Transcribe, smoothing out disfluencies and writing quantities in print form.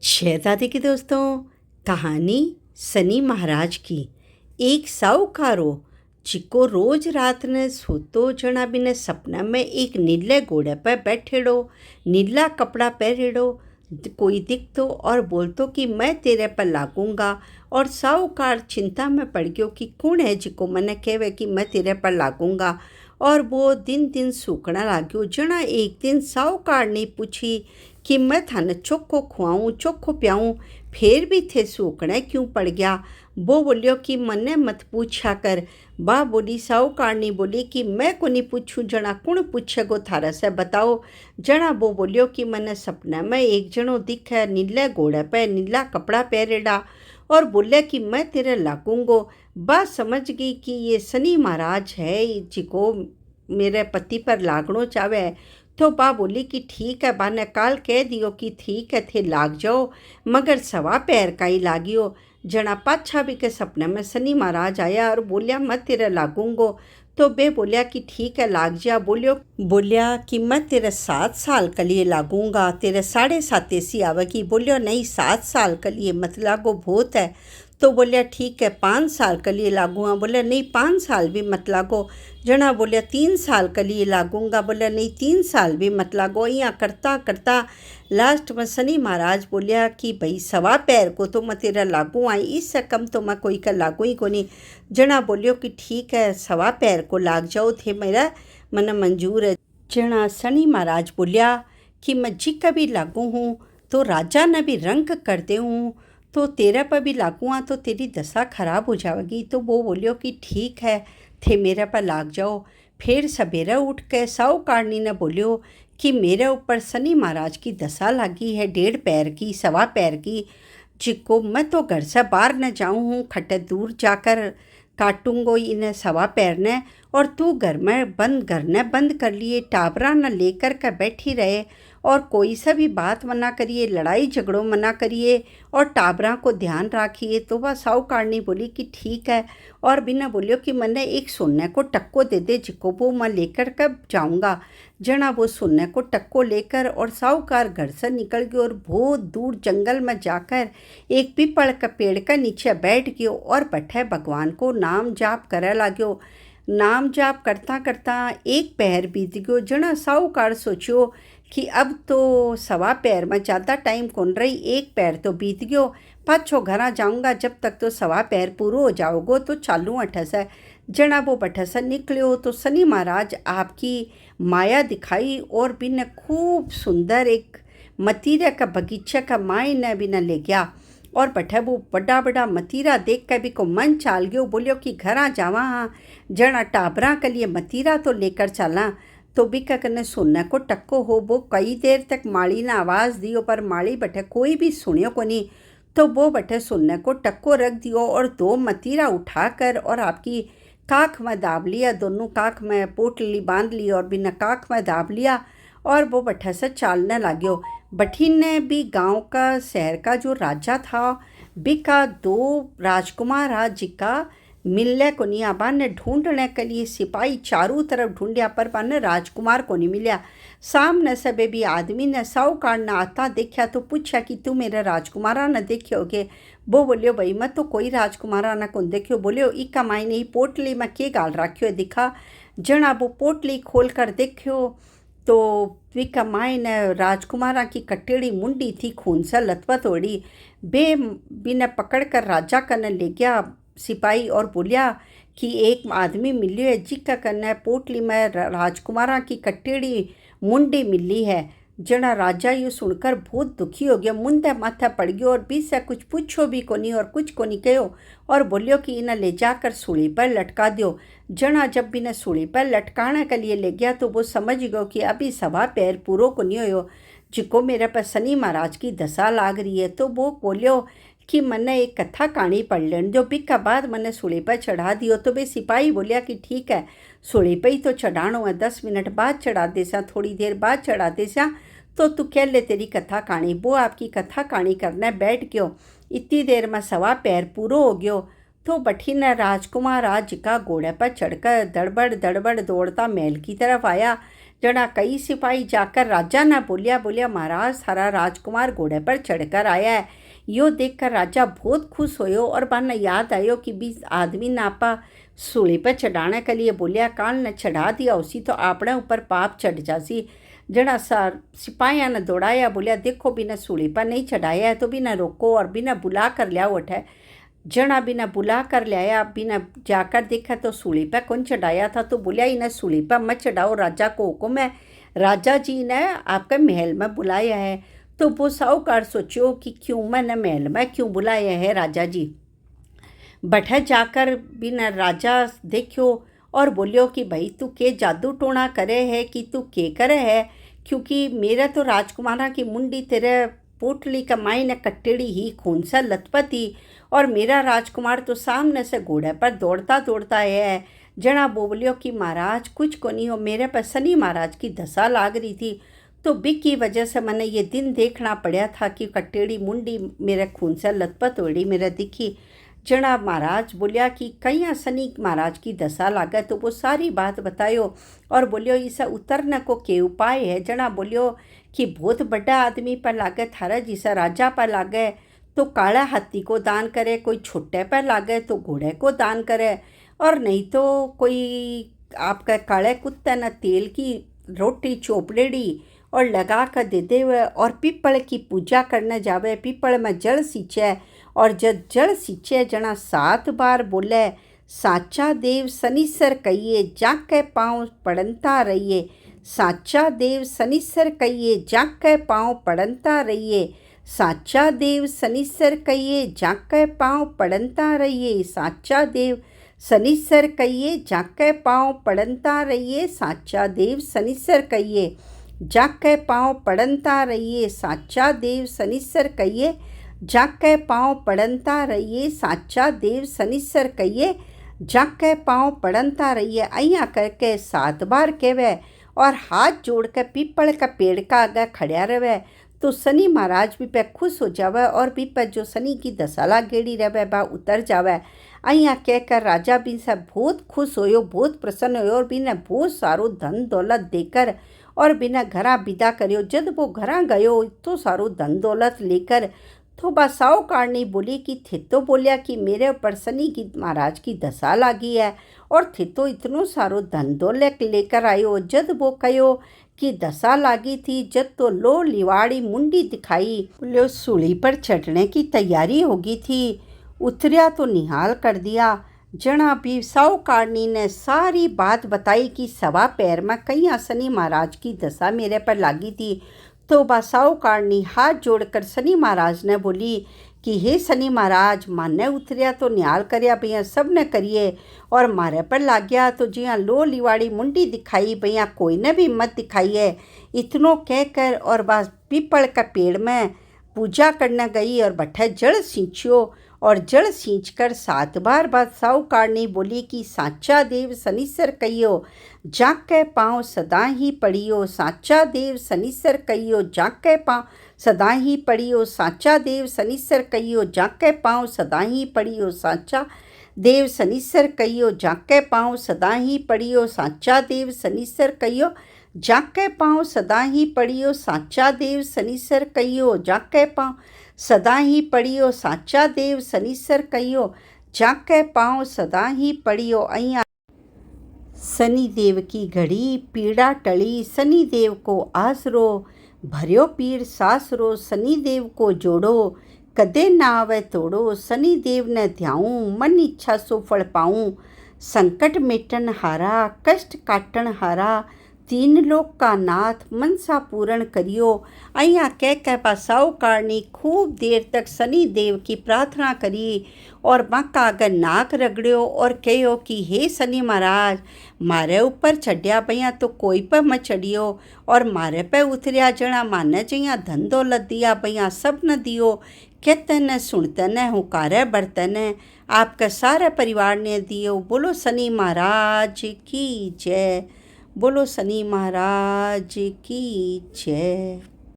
शहजादे के दोस्तों, कहानी सनी महाराज की। एक साहूकारो जिको रोज रात ने सोतो जना बिने सपना में एक नीले घोड़े पर बैठेड़ो, नीला कपड़ा पहरेड़ो कोई दिखतो और बोलतो कि मैं तेरे पर लागूंगा। और साहूकार चिंता में पड़ गयो कि कौन है जिको मने कहवे कि मैं तेरे पर लागूंगा। और वो दिन दिन सूखना लाग्यो। जना एक दिन साहूकार ने पूछी कि मैं थाने चोखो खुआऊँ चोखो प्याऊँ, फिर भी थे सूखने क्यों पड़ गया। वो बोलियो कि मन्ने मत पूछा कर। बा बोली साहूकारनी बोली कि मैं को नहीं पूछूं, जना कौन पूछेगो थारा से बताओ। जना वो बोलियो कि मने सपना में एक जनो दिखे नीले घोड़े पे नीला कपड़ा पहरेड़ा और बोले कि मैं तेरे लागूंगो। बा समझ गई कि ये सनी महाराज है जिको मेरे पति पर लागणो चाहे। तो बा बोली कि ठीक है, बा ने काल कह दियो कि ठीक है थे लाग जाओ, मगर सवा पैर का ही लागियो। जना पाछा भी के सपने में सनी महाराज आया और बोलिया मैं तेरे लागूंगो। तो बे बोलिया कि ठीक है लाग जा। बोलिया कि मैं तेरे 7 साल के लिए लागूंगा, तेरे 7.5 ऐसी आवेगी। बोलियो नहीं 7 साल के लिए मत लागो, बहुत है। तो बोलिया ठीक है 5 साल के लिए लागूंगा। बोलिया नहीं 5 साल भी मत लागो। जना बोलिया 3 साल के लिए लागूंगा। बोलिया नहीं 3 साल भी मत लागो। यहाँ करता करता लास्ट में सनी महाराज बोलिया कि भाई सवा पैर को तो मैं तेरा लागू आई, इससे कम तो मैं कोई का लागू ही को नहीं। जना बोलियो कि ठीक है सवा पैर को लाग जाओ थे मेरा मन मंजूर है। जना सनी महाराज बोलिया कि मैं जी कभी लागू हूँ तो राजा ने भी रंग कर दे हूँ, तो तेरा पर भी लागूँ तो तेरी दशा खराब हो जाएगी। तो वो बोलियो कि ठीक है थे मेरे पर लाग जाओ। फिर सवेरे उठ के साहूकारनी ने बोलियो कि मेरे ऊपर सनी महाराज की दशा लगी है 1.5 पैर की, सवा पैर की, जिको मैं तो घर से बाहर न जाऊँ हूँ, खट्टे दूर जाकर काटूंगो इन्हें सवा पैर ने। और तू घर में बंद कर लिए, टाबरा न लेकर के बैठी रहे और कोई सा भी बात मना करिए, लड़ाई झगड़ों मना करिए और टाबरा को ध्यान रखिए। तो वह साहूकारनी बोली कि ठीक है। और बिना बोलियो कि मैंने एक सोने को टक्को दे दे जिको वो मैं लेकर कब जाऊंगा। जना वो सोने को टक्को लेकर और साहूकार घर से निकल गयो और बहुत दूर जंगल में जाकर एक पीपल का पेड़ के नीचे बैठ गयो और बैठे भगवान को नाम जाप करे लाग्यो। नाम जाप करता करता एक पहर बीत गयो। जना साहूकार सोचियो कि अब तो सवा पैर में ज़्यादा टाइम कौन रही, एक पैर तो बीत गयो, पाछो घरा जाऊंगा, जब तक तो सवा पैर पूरो हो जाओगो तो चालू अठस है। जना वो बठस निकलियो तो सनी महाराज आपकी माया दिखाई और बिन खूब सुंदर एक मतीरे का बगीचा का माई ने भी न ले गया। और बठे वो बड़ा बड़ा मतीरा देख कर भी को मन चाल गयो। बोलियो कि घरा जावा हाँ, जना टाबरा के लिए मतीरा तो लेकर चला। तो बिका कने सुनने को टक्को हो। वो कई देर तक माली ने आवाज़ दियो पर माली बठे कोई भी सुनियो को नहीं। तो वो बठे सुनने को टक्को रख दियो और 2 मतीरा उठाकर और आपकी काख में दाब लिया, दोनों काख में पोटली बांध ली और बिना काख में दाब लिया और वो बठे से चालने लाग्यो। बठीन ने भी गांव का शहर का जो राजा था बिका 2 राजकुमार आज का मिलने को नहीं। बान ने ढूंढने के लिए सिपाही चारों तरफ ढूंढिया पर बान ने राजकुमार को नहीं मिला। सामने से भी आदमी ने साहूकार ने आता देखा तो पूछा कि तू मेरे राजकुमारा न देखियोगे। वो बोलियो भाई मैं तो कोई राजकुमारा न कौन देखियो। बोलियो इका मायने ही पोटली में के गाल राख्यो दिखा। जना वो पोटली खोल कर देखियो तो विका माई ने राजकुमारा की कटेड़ी मुंडी थी, खून से लथपथ होड़ी। बे बिना पकड़ कर राजा कने ले गया सिपाही और बोलिया कि एक आदमी मिलियो है जिका कने पोटली में राजकुमारा की कटेड़ी मुंडी मिली है। जना राजा यू सुनकर बहुत दुखी हो गया, मुंदे माथा पड़ गयो और बीच से कुछ पूछो भी को नहीं और कुछ को नहीं कहो और बोलियो कि इन्हें ले जाकर सूली पर लटका दियो। जना जब भी ने सूली पर लटकाने के लिए ले गया तो वो समझ गयो कि अभी सवा पैर पूरो को नहीं हो जिको मेरे पर सनी महाराज की दशा लाग रही है। तो वो बोलियो कि मैंने एक कथा कहानी पढ़ लेन जो बिक का बाद मैंने सूली पर चढ़ा दियो। तो वे सिपाही बोलिया कि ठीक है सूली पर ही तो चढ़ानो है, 10 मिनट बाद चढ़ा देसा, थोड़ी देर बाद चढ़ा देसा, तो तू कह ले तेरी कथा कहानी। वो आपकी कथा कहानी करने बैठ गयो। इतनी देर में सवा पैर पूरो हो गयो। तो बठीन राजकुमार आज का घोड़े पर चढ़कर दड़बड़ दड़बड़ दौड़ता महल की तरफ आया। जड़ा कई सिपाही जाकर राजा ने बोलिया महाराज थारा राजकुमार घोड़े पर चढ़कर आया है। यो देखकर राजा बहुत खुश होयो और बाने याद आयो कि भी आदमी ने आपा सूली पर चढ़ाने के लिए बोलिया काल ने चढ़ा दिया उसी तो अपने ऊपर पाप चढ़ जासी। जड़ा सिपाहियों ने दौड़ाया बोलिया देखो बिना सूली पर नहीं चढ़ाया है तो बिना रोको और बिना बुला कर लिया उठे। जना बिना बुला कर लाया बिना जाकर देखा तो सूली पर कौन चढ़ाया था तो बोलिया इन्हें सूली पर मत चढ़ाओ, राजा को हुक्म है, राजा जी ने आपके महल में बुलाया है। तो वो साहूकार सोचो कि क्यों मैंने महल में क्यों बुलाया है राजा जी। बैठे जाकर बिना राजा देखो और बोलियो कि भाई तू के जादू टोना करे है कि तू के करे है, क्योंकि मेरा तो राजकुमारा की मुंडी तेरे पोटली का मायने कट्टेड़ी ही खून से लथपथी और मेरा राजकुमार तो सामने से घोड़े पर दौड़ता दौड़ता है। जना बोलियो कि महाराज कुछ को नहीं हो, मेरे पर शनि महाराज की दशा लाग रही थी तो बिक की वजह से मैंने ये दिन देखना पड़ा था कि कट्टेड़ी मुंडी मेरे खून से लथपथ होड़ी मेरे दिखी। जना महाराज बोलिया कि कहीं शनि महाराज की दशा लागे तो वो सारी बात बतायो और बोलियो इसे उतरने को के उपाय है। जना बोलियो कि बहुत बड़ा आदमी पर लागे थारा जिसा राजा पर लागे तो काला हाथी को दान करे, कोई छोटे पर लागे तो घोड़े को दान करे और नहीं तो कोई आपका काले कुत्ते न तेल की रोटी चोपड़ेड़ी और लगा कर दे दे और पीपल की पूजा करने जावे, पीपल में जल सींचे और जब जल सींचे जना 7 बार बोले साचा देव शनिश्चर कहिए जाके पाँव पड़नता रहिए, साचा देव शनिश्चर कहिए जाके पाँव पड़नता रहिए, साचा देव शनिश्चर कहिए जाके पाँव पड़नता रहिए, साचा देव शनिश्चर कहिए जाके पाँव पड़नता रहिए, साचा देव शनिश्चर कहिए जाके पाँव पड़नता रहिए, साचा देव शनिश्चर कहिए जाके पाँव पड़नता रहिए, साचा देव शनिश्चर कहिए जाके पाँव पड़नता रहिए। अइया करके 7 बार कहवे और हाथ जोड़ के पीपल का पेड़ का आगे खड़ा रहे तो शनि महाराज भी पे खुश हो जावे और भी पे जो शनि की दशा लागेड़ी रहे बा उतर जावे। अइया कहकर राजा भी से बहुत खुश होयो, बहुत प्रसन्न होयो और बिना बहुत सारो धन दौलत देकर और बिना घरा विदा करियो। जब वो घरा गयो तो सारो धन दौलत लेकर तो बा साहूकारनी बोली कि थे तो बोलिया कि मेरे ऊपर शनि की महाराज की दशा लागी है और थे तो इतनो सारो धन दौलत लेकर आयो। जब वो कहो कि दशा लागी थी जब तो लो लिवाड़ी मुंडी दिखाई, लो सूली पर चढ़ने की तैयारी होगी थी, उतरिया तो निहाल कर दिया। जना भी साहूकारनी ने सारी बात बताई कि सवा पैर में कहीं शनि महाराज की दशा मेरे पर लागी थी। तो बा साहूकारनी हाथ जोड़कर शनि महाराज ने बोली कि हे शनि महाराज माने उतरिया तो न्याल करया भैया सब ने करिए और मारे पर लाग गया तो जिया लो लिवाड़ी मुंडी दिखाई भैया कोई ने भी मत दिखाई है। इतनो कहकर और बस पीपल का पेड़ में पूजा करने गई और बैठे जड़ सींचो और जड़ सींच कर 7 बार बाद साहूकारनी बोली कि साचा देव शनिश्चर कहियो जाके पाँव सदा ही पड़ियो, साचा देव शनिश्चर कहियो जाके पाँव सदा ही पड़ियो, साचा देव शनिश्चर कहियो जाके पाँव सदा ही पड़ियो, साचा देव शनिश्चर कहियो जाके पाँव सदा ही पड़ियो, साचा देव शनिश्चर कहियो जाके पाँव सदा ही पड़ियो, साचा देव शनिश्चर कहियो जाके पाँव सदा ही पड़ियो, साचा देव शनिश्चर कहियो जाके पाँव सदा ही पड़ियो। अइया शनि देव की घड़ी पीड़ा टली, शनि देव को आसरो भरियो पीर सासरो, शनि देव को जोड़ो कदे ना आवे तोड़ो, शनि देव ने ध्याऊं मन इच्छा सो फल पाऊं, संकट मेटन हारा कष्ट काटन हारा, 3 लोक का नाथ मनसा पूर्ण करियो। अइया कह पा साहूकारनी खूब देर तक शनि देव की प्रार्थना करी और मक्का आगे नाक रगड़ियो और कहो कि हे शनि महाराज मारे ऊपर चढ़िया भैया तो कोई पर मत चढ़ियो और मारे पे उतरिया जना माने जइया धन दौलत दिया भैया सब न दियो, कहते न सुनते न हुकारे बढ़ते न आपका सारे परिवार ने दियो। बोलो शनि महाराज की जय, बोलो शनि महाराज की जय।